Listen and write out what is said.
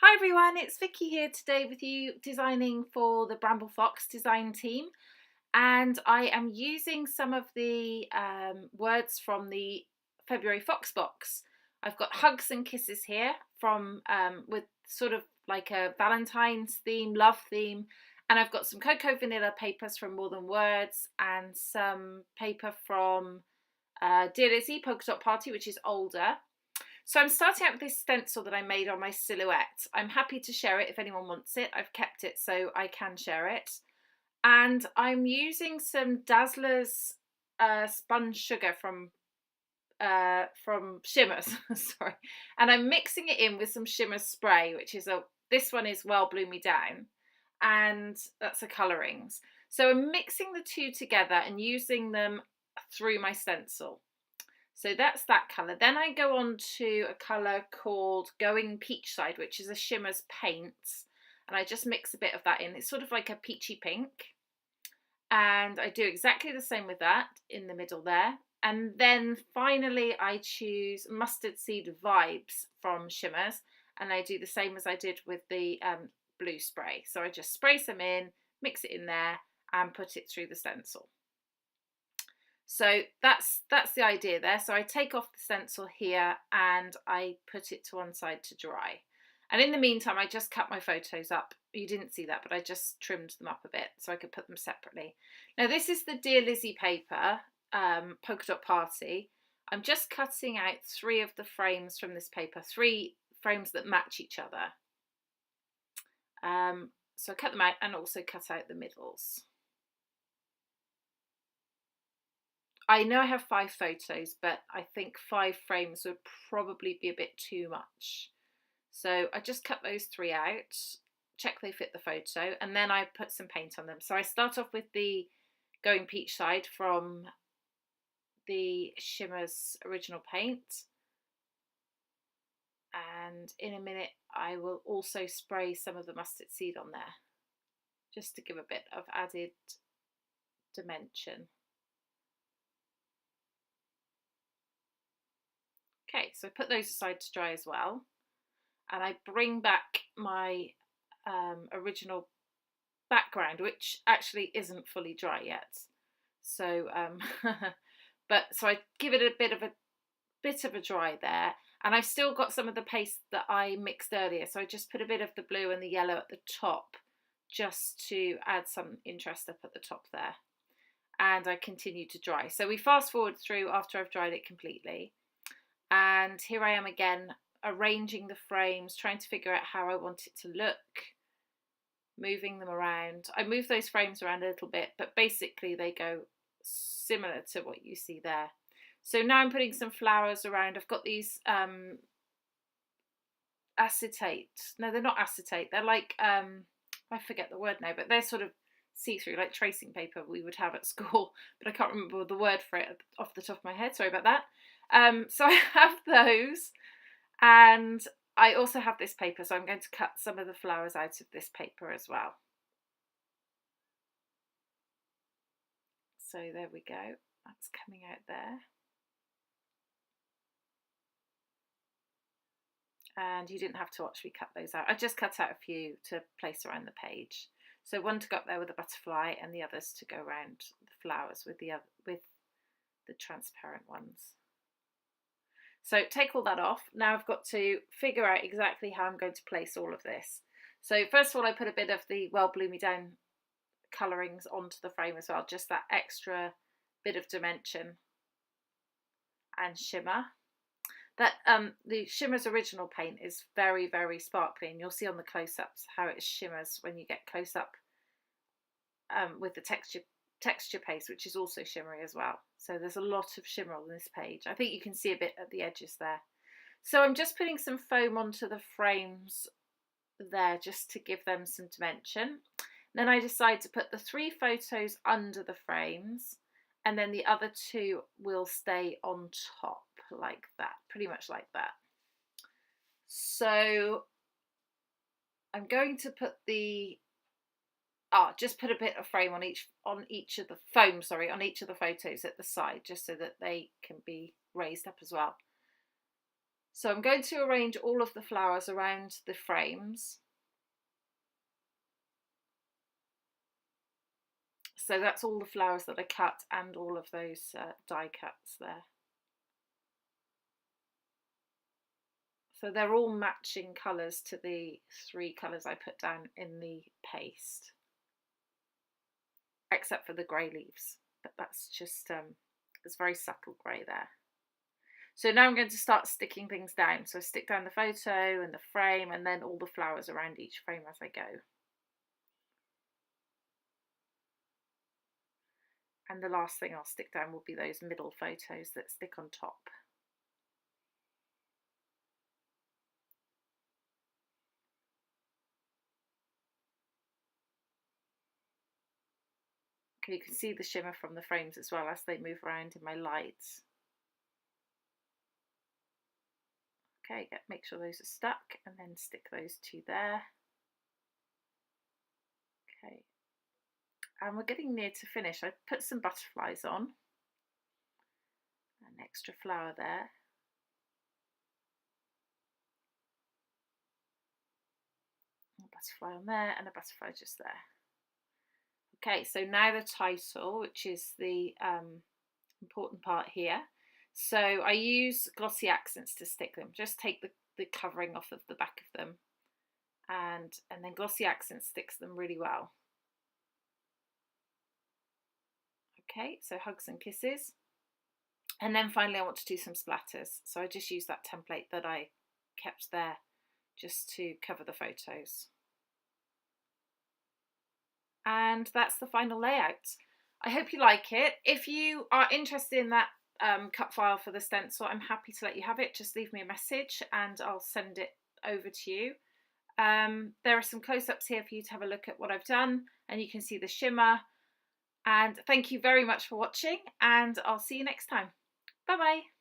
Hi everyone, it's Vicki here today with you designing for the Bramble Fox design team, and I am using some of the words from the February Fox box. I've got hugs and kisses here from with sort of like a Valentine's theme, love theme, and I've got some cocoa vanilla papers from More Than Words and some paper from Dear Lizzy Polka Dot Party, which is older. So I'm starting out with this stencil that I made on my silhouette. I'm happy to share it if anyone wants it. I've kept it so I can share it. And I'm using some Dazzlers spun sugar from Shimmerz, sorry. And I'm mixing it in with some Shimmerz spray, which is this one is Well Blew Me Down, and that's a Coloringz. So I'm mixing the two together and using them through my stencil. So that's that colour. Then I go on to a colour called Going Peachside, which is a Shimmerz paint. And I just mix a bit of that in. It's sort of like a peachy pink. And I do exactly the same with that in the middle there. And then finally I choose Mustard Seed Vibez from Shimmerz. And I do the same as I did with the blue spray. So I just spray some in, mix it in there and put it through the stencil. So that's the idea there. So I take off the stencil here and I put it to one side to dry. And in the meantime, I just cut my photos up. You didn't see that, but I just trimmed them up a bit so I could put them separately. Now this is the Dear Lizzy paper, Polka Dot Party. I'm just cutting out 3 of the frames from this paper, 3 frames that match each other. So I cut them out and also cut out the middles. I know I have 5 photos, but I think 5 frames would probably be a bit too much. So I just cut those 3 out, check they fit the photo, and then I put some paint on them. So I start off with the Going Peachside from the Shimmerz original paint. And in a minute, I will also spray some of the mustard seed on there, just to give a bit of added dimension. Okay, so I put those aside to dry as well, and I bring back my original background, which actually isn't fully dry yet. So, so I give it a bit of a dry there, and I've still got some of the paste that I mixed earlier. So I just put a bit of the blue and the yellow at the top, just to add some interest up at the top there. And I continue to dry. So we fast forward through after I've dried it completely. And here I am again, arranging the frames, trying to figure out how I want it to look, moving them around. I move those frames around a little bit, but basically they go similar to what you see there. So now I'm putting some flowers around. I've got these acetate. No, they're not acetate. They're like, I forget the word now, but they're sort of see-through, like tracing paper we would have at school, but I can't remember the word for it off the top of my head. Sorry about that. So I have those, and I also have this paper, so I'm going to cut some of the flowers out of this paper as well. So there we go, that's coming out there. And you didn't have to actually cut those out. I just cut out a few to place around the page. So one to go up there with a butterfly, and the others to go around the flowers with the transparent ones. So take all that off. Now I've got to figure out exactly how I'm going to place all of this. So first of all, I put a bit of the Well Blew Me Down Coloringz onto the frame as well, just that extra bit of dimension and shimmer. That the Shimmerz original paint is very, very sparkly, and you'll see on the close-ups how it shimmers when you get close up with the texture paste, which is also shimmery as well. So there's a lot of shimmer on this page. I think you can see a bit at the edges there. So I'm just putting some foam onto the frames there just to give them some dimension. Then I decide to put the 3 photos under the frames, and then the other 2 will stay on top like that, pretty much like that. So I'm going to put the just put a bit of frame on each of the foam, on each of the photos at the side, just so that they can be raised up as well. So I'm going to arrange all of the flowers around the frames. So that's all the flowers that I cut and all of those die cuts there. So they're all matching colours to the 3 colours I put down in the paste, except for the grey leaves, but that's just, it's very subtle grey there. So now I'm going to start sticking things down. So I stick down the photo and the frame and then all the flowers around each frame as I go. And the last thing I'll stick down will be those middle photos that stick on top. Okay, you can see the shimmer from the frames as well as they move around in my lights. Okay, make sure those are stuck and then stick those 2 there. Okay, and we're getting near to finish. I put some butterflies on, an extra flower there. A butterfly on there and a butterfly just there. Okay, so now the title, which is the important part here. So I use glossy accents to stick them. Just take the covering off of the back of them, and then glossy accent sticks them really well. Okay, so hugs and kisses. And then finally I want to do some splatters. So I just use that template that I kept there just to cover the photos. And that's the final layout. I hope you like it. If you are interested in that cut file for the stencil, I'm happy to let you have it. Just leave me a message and I'll send it over to you. There are some close-ups here for you to have a look at what I've done, and you can see the shimmer. And thank you very much for watching, and I'll see you next time. Bye bye.